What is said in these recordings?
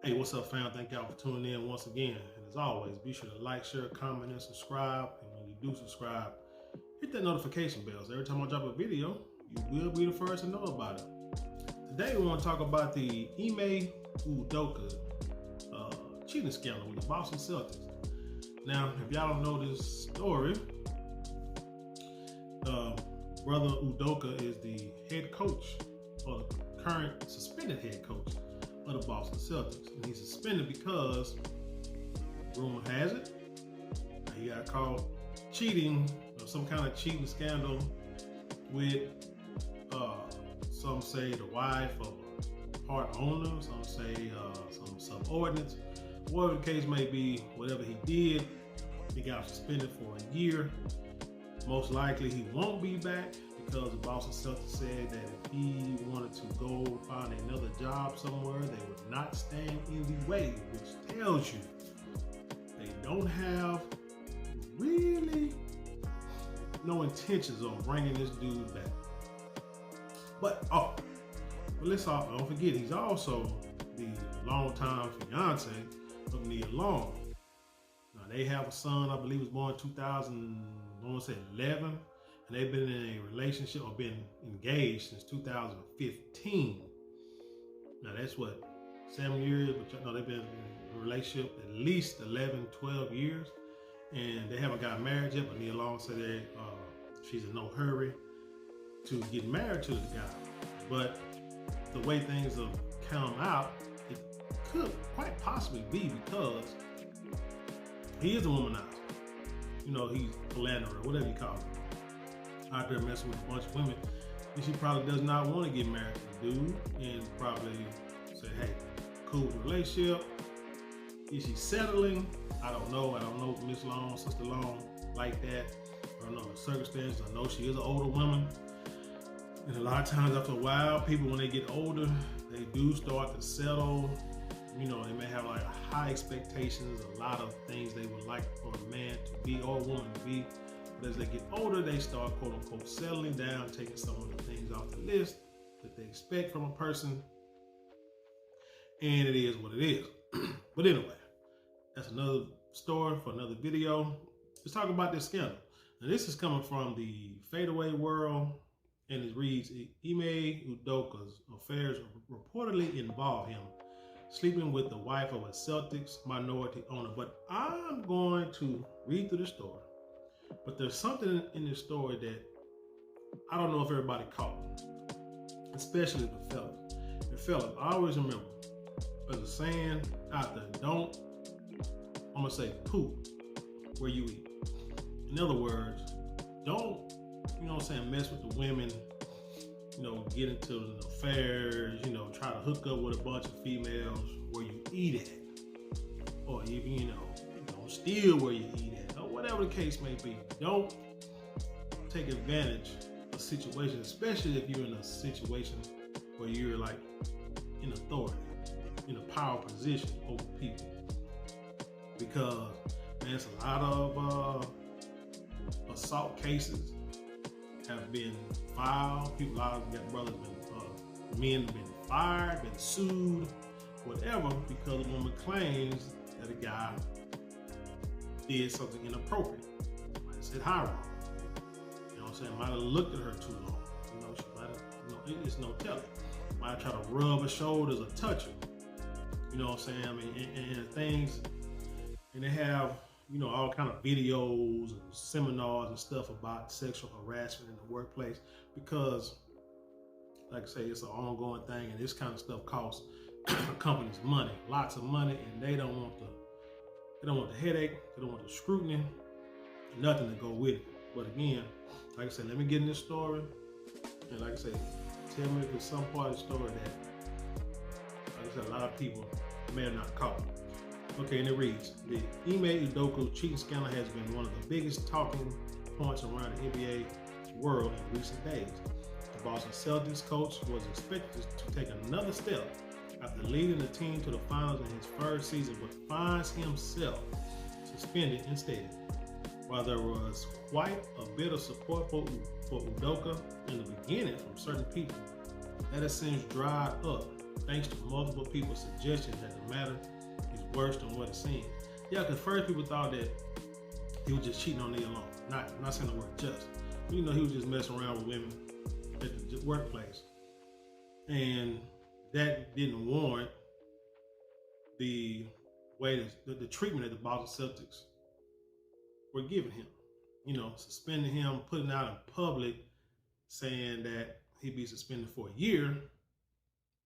Hey, what's up, fam? Thank y'all for tuning in once again. And as always, be sure to like, share, comment, and subscribe. And when you do subscribe, hit that notification bell. So every time I drop a video, you will be the first to know about it. Today, we want to talk about the Ime Udoka cheating scandal with the Boston Celtics. Now, if y'all don't know this story, brother Udoka is the head coach, or the current suspended head coach of the Boston Celtics, and he's suspended because, rumor has it, he got caught cheating, or some kind of cheating scandal with some say the wife of a part owner, some say some subordinates. Whatever the case may be, whatever he did, he got suspended for a year. Most likely he won't be back, because the Boston Celtics said that if he wanted to go find another job somewhere, they would not stand in the way, which tells you they don't have really no intentions of bringing this dude back. But don't forget, he's also the longtime fiance of Nia Long. Now they have a son, I believe was born in 2011. And they've been in a relationship or been engaged since 2015. Now that's what, 7 years, but no, they've been in a relationship at least 11, 12 years. And they haven't got married yet, but Nia Long said she's in no hurry to get married to the guy. But the way things have come out, it could quite possibly be because he is a womanizer. You know, he's a philanderer, whatever you call it. Out there messing with a bunch of women, and she probably does not want to get married to the dude, and probably say, hey, cool relationship. Is she settling? I don't know. I don't know Miss Long, Sister Long, like that. I don't know the circumstances. I know she is an older woman, and a lot of times after a while, people, when they get older, they do start to settle. You know, they may have like high expectations, a lot of things they would like for a man to be or a woman to be. As they get older, they start, quote unquote, settling down, taking some of the things off the list that they expect from a person. And it is what it is. But anyway, that's another story for another video. Let's talk about this scandal. Now, this is coming from the Fadeaway World, and it reads, Ime Udoka's affairs reportedly involve him sleeping with the wife of a Celtics minority owner. But I'm going to read through the story. But there's something in this story that I don't know if everybody caught, especially the fellas. The fellas, I always remember, there's a saying out there, don't, I'm gonna say, poop where you eat. In other words, don't, you know what I'm saying, mess with the women, you know, get into affairs, you know, try to hook up with a bunch of females where you eat at. Or even, you know, don't steal where you eat at. Whatever the case may be, don't take advantage of situations, especially if you're in a situation where you're like in authority, in a power position over people. Because, man, it's a lot of assault cases have been filed. People, a lot of brothers, men have been fired, been sued, whatever, because a woman claims that a guy did something inappropriate. Might have said hi wrong. You know what I'm saying? Might have looked at her too long. You know, she might have, you know, it's no telling. Might have tried to rub her shoulders or touch her. You know what I'm saying? I mean, and things, and they have, you know, all kind of videos and seminars and stuff about sexual harassment in the workplace, because, like I say, it's an ongoing thing, and this kind of stuff costs companies money, lots of money, and they don't want the headache, they don't want the scrutiny, nothing to go with it. But again, like I said, let me get in this story. And like I said, tell me if there's some part of the story that, like I said, a lot of people may have not caught. Okay, and it reads, the Ime Udoka cheating scandal has been one of the biggest talking points around the NBA world in recent days. The Boston Celtics coach was expected to take another step after leading the team to the finals in his first season, but finds himself suspended instead. While there was quite a bit of support for Udoka in the beginning from certain people, that has since dried up thanks to multiple people's suggestions that the matter is worse than what it seems. Yeah, because first people thought that he was just cheating on Nia Long. Not saying the word just. But, he was just messing around with women at the workplace. And that didn't warrant the way the treatment that the Boston Celtics were giving him. Suspending him, putting out in public, saying that he'd be suspended for a year,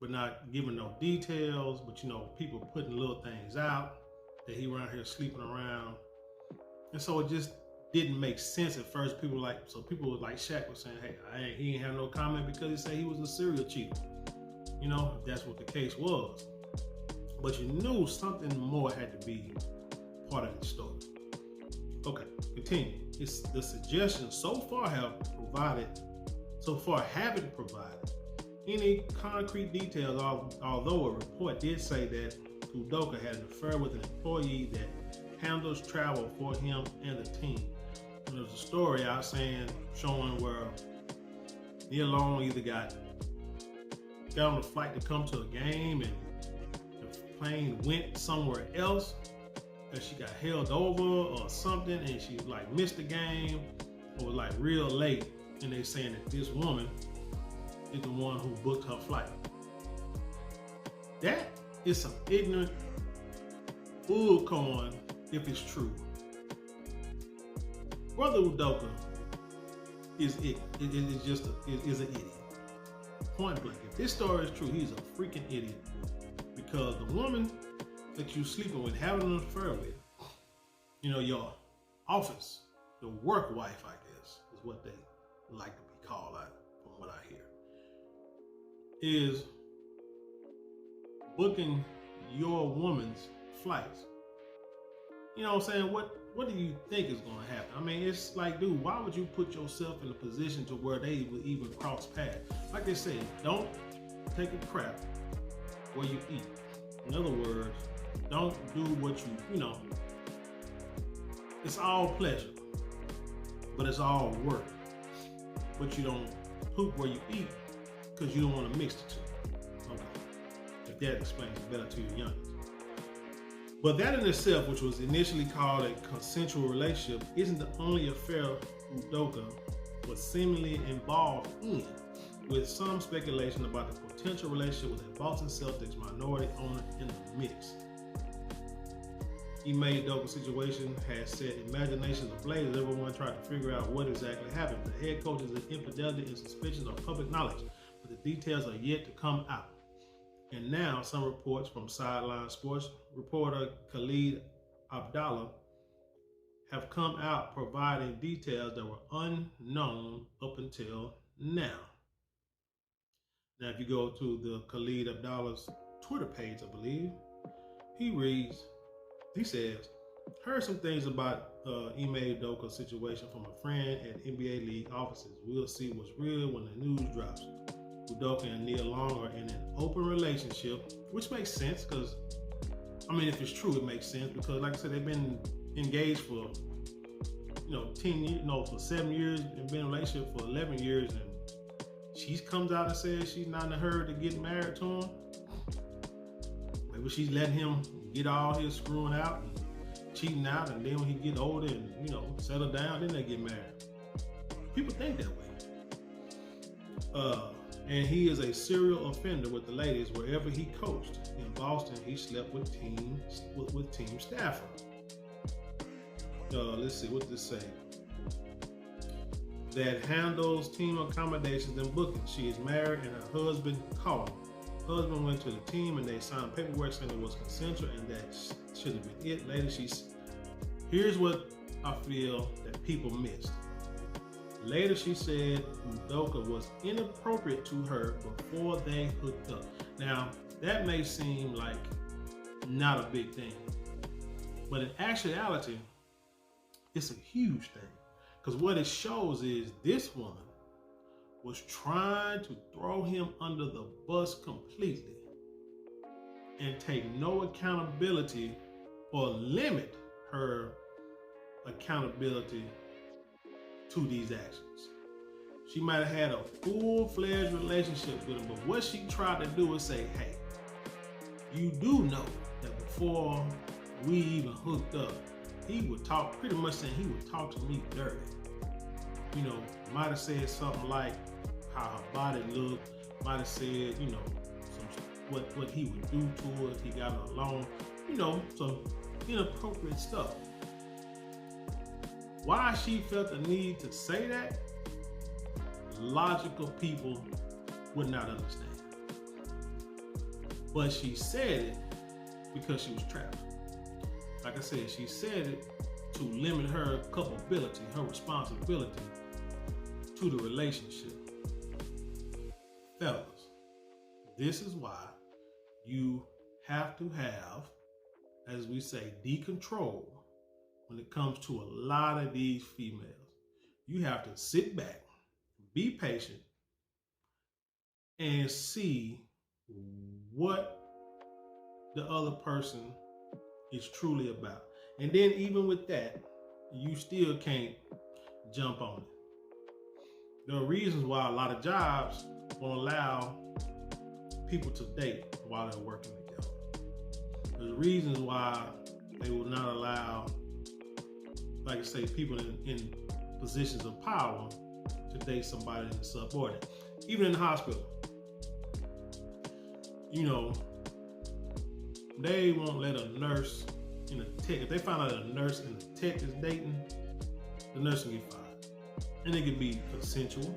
but not giving no details. But people putting little things out that he around here sleeping around, and so it just didn't make sense at first. People was like Shaq was saying, hey, he ain't have no comment because he said he was a serial cheater. If that's what the case was. But you knew something more had to be part of the story. Okay, continue. The suggestions so far haven't provided any concrete details, although a report did say that Udoka had an affair with an employee that handles travel for him and the team. And there's a story out showing where Nia Long either got on a flight to come to a game and the plane went somewhere else, and she got held over or something, and she missed the game or was real late, and they saying that this woman is the one who booked her flight. That is some ignorant bullcorn if it's true. Brother Udoka is an idiot. Point blank. If this story is true, he's a freaking idiot. Because the woman that you sleeping with, having an affair with, your office, your work wife, I guess, is what they like to be called, from what I hear, is booking your woman's flights. What I'm saying? What do you think is going to happen? I mean, it's like, dude, why would you put yourself in a position to where they would even cross paths? Like they say, don't take a crap where you eat. In other words, don't do what it's all pleasure, but it's all work. But you don't poop where you eat because you don't want to mix the two. Okay. If that explains it better to your youngest. But that in itself, which was initially called a consensual relationship, isn't the only affair Udoka was seemingly involved in, with some speculation about the potential relationship with a Boston Celtics minority owner in the mix. Ime Udoka situation has set imaginations ablaze as everyone tried to figure out what exactly happened. The head coach's infidelity and suspicions are public knowledge, but the details are yet to come out. And now some reports from Sideline Sports reporter Khalid Abdallah have come out providing details that were unknown up until now. Now, if you go to the Khalid Abdallah's Twitter page, I believe, he says, heard some things about Ime Udoka situation from a friend at NBA League offices. We'll see what's real when the news drops. Udoka and Nia Long are in an open relationship, which makes sense because, if it's true, it makes sense because, like I said, they've been engaged for, 10 years, for 7 years and been in a relationship for 11 years, and she comes out and says she's not in a hurry to get married to him. Maybe she's letting him get all his screwing out and cheating out, and then when he get older and, settle down, then they get married. People think that way. And he is a serial offender with the ladies wherever he coached. In Boston, he slept with team staffer. Let's see, what does this say? That handles team accommodations and booking. She is married and her husband called. Husband went to the team and they signed paperwork saying it was consensual and that should have been it. Later, here's what I feel that people missed. Later, she said Udoka was inappropriate to her before they hooked up. Now, that may seem like not a big thing, but in actuality, it's a huge thing. Because what it shows is this woman was trying to throw him under the bus completely and take no accountability or limit her accountability to these actions. She might have had a full-fledged relationship with him, but what she tried to do is say, hey, you do know that before we even hooked up, he would talk, pretty much saying he would talk to me dirty. You know, might have said something like how her body looked, might have said, you know, what he would do to her if he got her alone, you know, some inappropriate stuff. Why she felt the need to say that, logical people would not understand. But she said it because she was trapped. Like I said, she said it to limit her culpability, her responsibility to the relationship. Fellas, this is why you have to have, as we say, control when it comes to a lot of these females. You have to sit back, be patient, and see what the other person is truly about. And then even with that, you still can't jump on it. There are reasons why a lot of jobs won't allow people to date while they're working together. There's reasons why they will not allow, like I say, people in positions of power to date somebody in the subordinate. Even in the hospital, you know, they won't let a nurse in a tech, if they find out a nurse and a tech is dating, the nurse can get fired. And it can be consensual,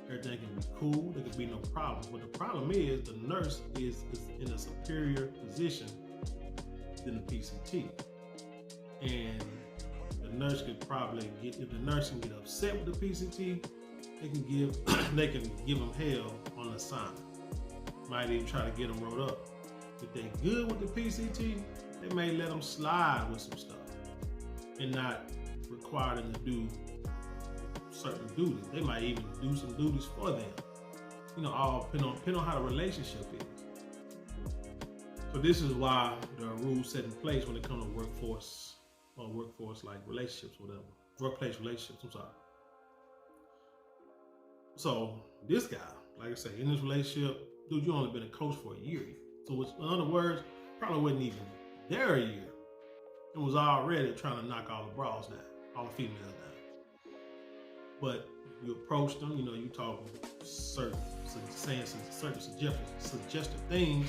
everything can be cool, there can be no problem. But the problem is the nurse is in a superior position than the PCT. And the nurse could probably get, if the nurse can get upset with the PCT, they can give them hell on the assignment. Might even try to get them wrote up. If they're good with the PCT, they may let them slide with some stuff and not require them to do certain duties. They might even do some duties for them. You know, all depending on how the relationship is. So this is why there are rules set in place when it comes to workforce like relationships, whatever. Workplace relationships, I'm sorry. So this guy, like I say, in this relationship, dude, you only been a coach for a year. So in other words, probably wasn't even there a year and was already trying to knock all the bras down, all the females down. But you approached them, you know, you talking saying certain suggestive things,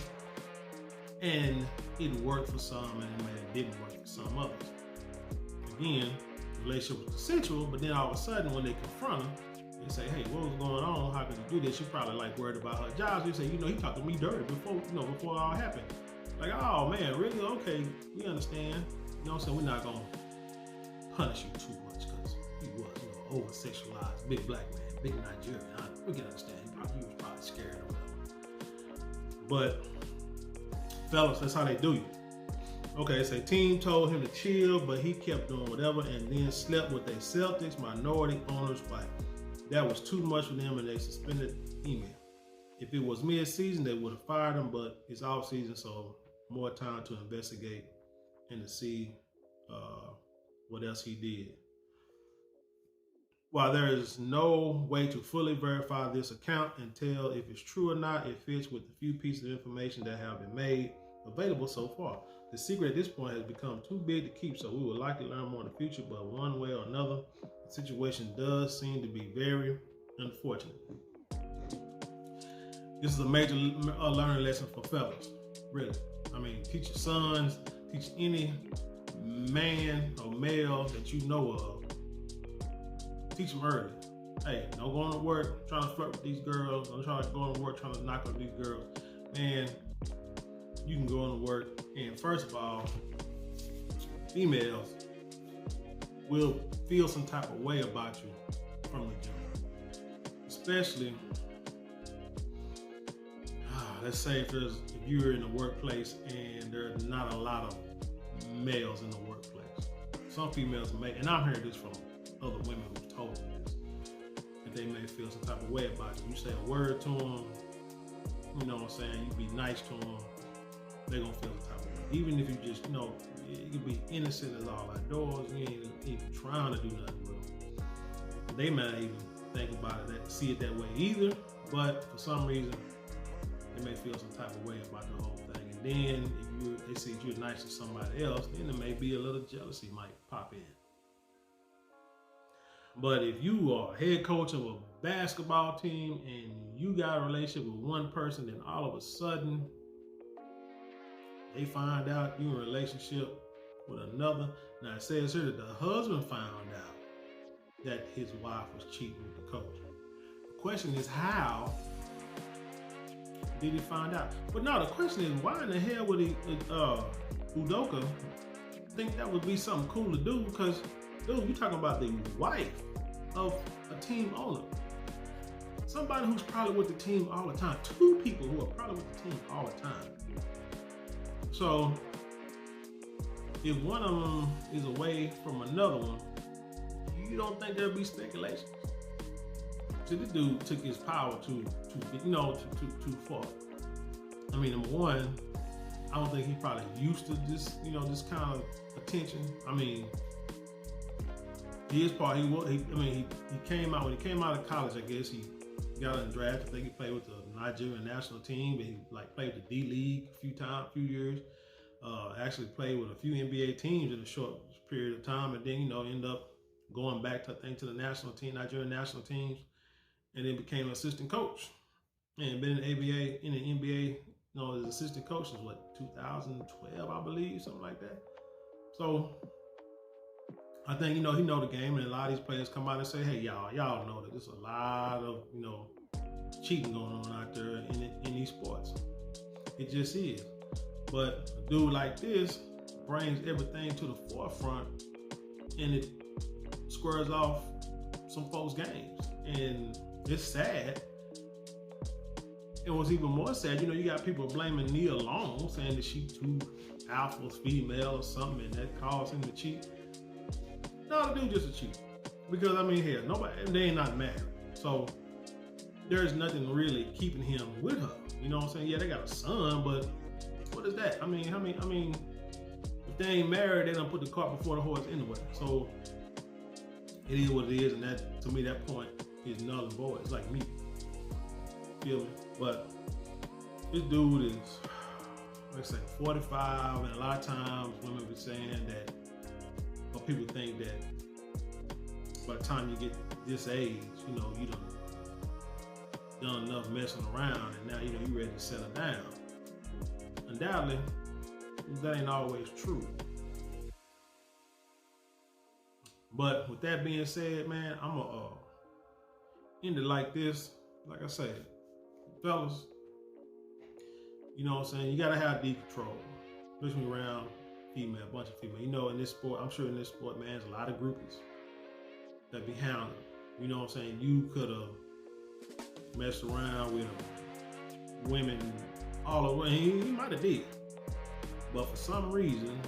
and it worked for some and it didn't work for some others. Again, the relationship was consensual, but then all of a sudden when they confront her, they say, hey, what was going on? How could you do this? She probably like worried about her job. They say, you know, he talked to me dirty before it all happened. Like, oh man, really? Okay, we understand. You know what I'm saying? We're not gonna punish you too much because he was, you know, over-sexualized, big black man, big Nigerian. We can understand. He was probably scared or whatever. But fellas, that's how they do you. Okay, so team told him to chill, but he kept doing whatever and then slept with their Celtics minority owners' wife. That was too much for them and they suspended Ime. If it was mid-season, they would have fired him, but it's off-season, so more time to investigate and to see what else he did. While there is no way to fully verify this account and tell if it's true or not, it fits with the few pieces of information that have been made available so far. The secret at this point has become too big to keep, so we will likely learn more in the future, but one way or another, the situation does seem to be very unfortunate. This is a major learning lesson for fellas, really. I mean, teach your sons, teach any man or male that you know of, teach them early. Hey, don't go to work trying to flirt with these girls, don't try to go to work trying to knock on these girls. Man, you can go to work and first of all, females will feel some type of way about you from the jump. Especially, let's say if you're in the workplace and there's not a lot of males in the workplace. Some females may, and I'm hearing this from other women who told me this, that they may feel some type of way about you. You say a word to them, you know what I'm saying, you be nice to them, they're gonna feel the type of way. Even if you just, you know, you can be innocent as all outdoors, you ain't even trying to do nothing with them. They might even think about it, see it that way either. But for some reason, they may feel some type of way about the whole thing. And then if they see you're nice to somebody else, then there may be a little jealousy might pop in. But if you are a head coach of a basketball team and you got a relationship with one person, then all of a sudden they find out you're in a relationship with another. Now it says here that the husband found out that his wife was cheating with the coach. The question is, how did he find out? But no, the question is, why in the hell would Udoka think that would be something cool to do? Because, dude, you're talking about the wife of a team owner. Somebody who's probably with the team all the time. Two people who are probably with the team all the time. So, if one of them is away from another one, you don't think there'll be speculation? So this dude took his power too far. I mean, number one, I don't think he's probably used to this, this kind of attention. I mean, his part, he came out, when he came out of college, I guess he got in the draft. I think he played with the Nigerian national team, but he played the D League a few years. Actually played with a few NBA teams in a short period of time, and then ended up going back to the national team, Nigerian national teams, and then became an assistant coach, and been in the NBA, as assistant coach since 2012, I believe, something like that. So I think he know the game, and a lot of these players come out and say, hey, y'all know that there's a lot of cheating going on out there in these sports. It just is. But a dude like this brings everything to the forefront, and it squares off some folks' games. And it's sad. And what's even more sad, you got people blaming Nia Long, saying that she's too alpha female or something, and that caused him to cheat. No, the dude just a cheat. Because, they ain't not married. So there's nothing really keeping him with her. You know what I'm saying? Yeah, they got a son, but what is that? I mean, if they ain't married, they don't put the cart before the horse anyway. So it is what it is, and that, to me, that point is null and void. It's like me. Feel me? But this dude is, let's say, 45, and a lot of times women be saying that, or people think that by the time you get this age, you done enough messing around, and now you ready to settle down. Undoubtedly, that ain't always true. But with that being said, man, I'm gonna end it like this. Like I said, fellas, you know what I'm saying? You gotta have deep control, especially around a bunch of female. In this sport, I'm sure in this sport, man, there's a lot of groupies that be hounding. You know what I'm saying? You could have messed around with women all over, and he might have did. But for some reason,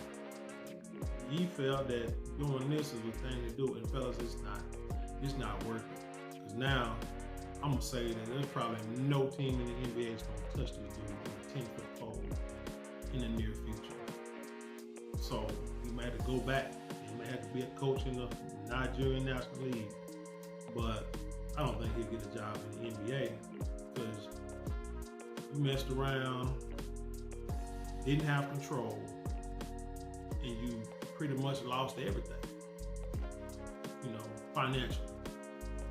he felt that doing this is the thing to do. And fellas, it's not working. Because now, I'm going to say that there's probably no team in the NBA that's going to touch this dude in a 10-foot pole in the near future. So he might have to go back. He might have to be a coach in the Nigerian National League. But I don't think he'll get a job in the NBA because you messed around, didn't have control, and you pretty much lost everything. Financially,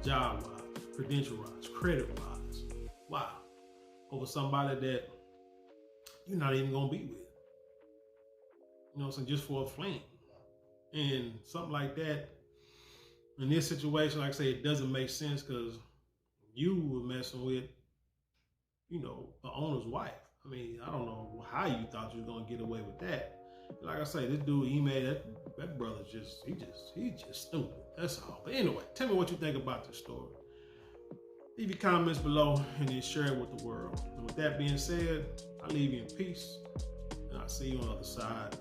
job-wise, credential-wise, credit-wise. Wow. Over somebody that you're not even gonna be with. So just for a fling. And something like that, in this situation, like I say, it doesn't make sense because you were messing with, the owner's wife. I don't know how you thought you were gonna get away with that. Like I say, this dude, Ime, that brother he's just stupid. That's all. But anyway, tell me what you think about this story. Leave your comments below and then share it with the world. And with that being said, I leave you in peace, and I'll see you on the other side.